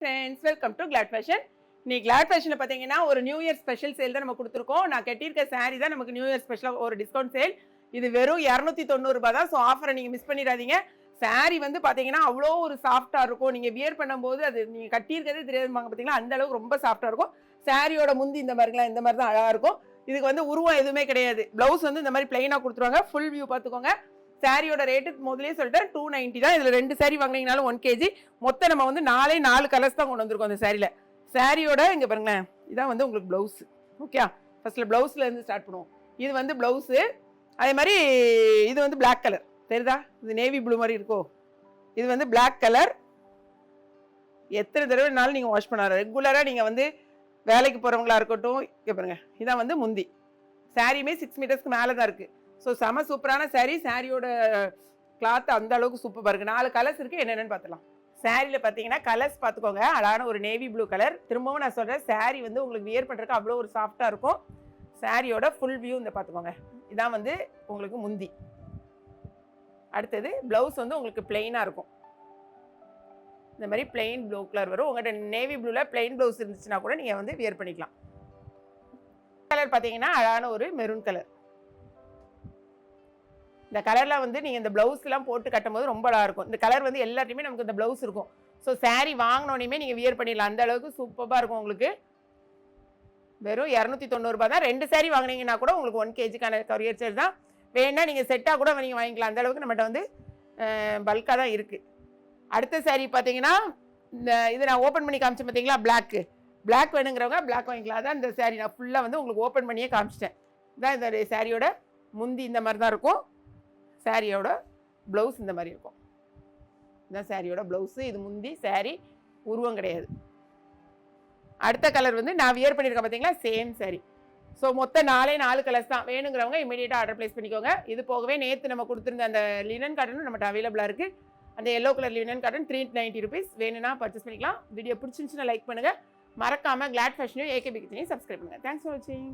Friends welcome to Glad Fashion. இன்னைக்கு Glad ஃபேஷனில் பார்த்தீங்கன்னா ஒரு நியூ இயர் ஸ்பெஷல் சேல் தான் நம்ம கொடுத்துருக்கோம். நான் கட்டியிருக்க சாரீ தான் நமக்கு நியூ இயர் ஸ்பெஷலாக ஒரு டிஸ்கவுண்ட் சேல். இது வெறும் 290 தான். ஸோ ஆஃபரை நீங்கள் மிஸ் பண்ணிடாதீங்க. சாரீ வந்து பார்த்தீங்கன்னா அவ்வளோ ஒரு சாஃப்டாக இருக்கும். நீங்கள் வியர் பண்ணும்போது அது நீங்கள் கட்டியிருக்கிறதே தெரியாதுமாங்க. பார்த்தீங்கன்னா அந்த அளவுக்கு ரொம்ப சாஃப்டாக இருக்கும். சாரியோட முந்தி இந்த மாதிரிலாம் இந்த மாதிரி தான் அழகாக இருக்கும். இதுக்கு வந்து உருவம் எதுவுமே கிடையாது. ப்ளவுஸ் வந்து இந்த மாதிரி பிளைனாக கொடுத்துருவாங்க. ஃபுல் வியூ பார்த்துக்கோங்க. சாரியோட ரேட்டு முதலே சொல்லிட்டேன் 290 தான். இதில் 2 சாரி வாங்கினீங்கனாலும் 1 kg. மொத்தம் நம்ம வந்து 4 கலர்ஸ் தான் கொண்டு வந்திருக்கோம் அந்த சாரியில். சாரியோட இங்கே பாருங்களேன், இதான் வந்து உங்களுக்கு ப்ளவுஸு. ஓகே, ஃபர்ஸ்ட்டில் ப்ளவுஸில் இருந்து ஸ்டார்ட் பண்ணுவோம். இது வந்து ப்ளவுஸு. அதே மாதிரி இது வந்து பிளாக் கலர் தெரியுதா? இது நேவி ப்ளூ மாதிரி இருக்கோ. இது வந்து பிளாக் கலர். எத்தனை தடவைனாலும் நீங்கள் வாஷ் பண்ண ரெகுலராக நீங்கள் வந்து வேலைக்கு போகிறவங்களா இருக்கட்டும். இங்கே பாருங்க, இதான் வந்து முந்தி. சாரியுமே 6 மீட்டர்ஸ்க்கு மேலே தான் இருக்குது. ஸோ செம சூப்பரான சாரீ. சாரியோட கிளாத் அந்த அளவுக்கு சூப்பராக இருக்குது. 4 கலர்ஸ் இருக்குது. என்னென்னு பார்த்துலாம். சாரியில் பார்த்தீங்கன்னா கலர்ஸ் பார்த்துக்கோங்க. அழகான ஒரு நேவி ப்ளூ கலர். திரும்பவும் நான் சொல்கிறேன், சாரீ வந்து உங்களுக்கு வியர் பண்ணுறதுக்கு அவ்வளோ ஒரு சாஃப்டாக இருக்கும். சாரியோட ஃபுல் வியூ இந்த பார்த்துக்கோங்க. இதான் வந்து உங்களுக்கு முந்தி. அடுத்தது ப்ளவுஸ் வந்து உங்களுக்கு பிளெயினாக இருக்கும். இந்த மாதிரி பிளெயின் ப்ளூ கலர் வரும். உங்கள்கிட்ட நேவி ப்ளூவில் பிளெயின் ப்ளவுஸ் இருந்துச்சுன்னா கூட நீங்கள் வந்து வியர் பண்ணிக்கலாம். கலர் பார்த்தீங்கன்னா அழகான ஒரு மெரூன் கலர். இந்த கலரில் வந்து நீங்கள் இந்த ப்ளவுஸ்லாம் போட்டு கட்டும் போது ரொம்ப அழகாக இருக்கும். இந்த கலர் வந்து எல்லாத்தையுமே நமக்கு இந்த ப்ளவுஸ் இருக்கும். ஸோ சாரீ வாங்கினோடனே நீங்கள் வியர் பண்ணிடலாம். அந்த அளவுக்கு சூப்பராக இருக்கும். உங்களுக்கு வெறும் 290 தான். 2 சாரீ வாங்கினீங்கன்னா கூட உங்களுக்கு 1 kgக்கான கொரியர் சார்ஜ் தான். வேணா நீங்கள் செட்டாக கூட நீங்கள் வாங்கிக்கலாம். அந்த அளவுக்கு நம்மகிட்ட வந்து பல்காக தான் இருக்குது. அடுத்த சாரீ பார்த்தீங்கன்னா இந்த இது நான் ஓப்பன் பண்ணி காமிச்சேன் பார்த்தீங்களா, பிளாக் வேணுங்கிறவங்க பிளாக் வாங்கிக்கலாம். அதான் இந்த சாரீ நான் ஃபுல்லாக வந்து உங்களுக்கு ஓப்பன் பண்ணியே காமிச்சிட்டேன். இதான் இந்த சாரியோட முந்தி இந்த மாதிரி தான் இருக்கும். சாரியோட ப்ளவுஸ் இந்த மாதிரி இருக்கும். இதுதான் சாரியோட ப்ளவுஸு. இது முந்தி. சாரீ உருவம் கிடையாது. அடுத்த கலர் வந்து நான் வியர் பண்ணியிருக்கேன் பார்த்தீங்களா, சேம் சாரீ. ஸோ மொத்தம் 4 கலர்ஸ் தான். வேணுங்கிறவங்க இமீடியட்டாக ஆர்டர் ப்ளேஸ் பண்ணிக்கோங்க. இது போகவே நேற்று நம்ம கொடுத்துருந்த அந்த லினன் காட்டனும் நம்மகிட்ட அவைலபிளாக இருக்குது. அந்த yellow colour linen cotton 390 rupees. வேணும்னா பர்ச்சேஸ் பண்ணிக்கலாம். வீடியோ பிடிச்சிருந்துச்சுன்னா லைக் பண்ணுங்கள். மறக்காமல் கிளாட் ஃபேஷனையும் ஏகேபி கிச்சனையும் சப்ஸ்கிரைப் பண்ணுங்கள். தேங்க்ஸ் ஃபார் வாட்சிங்.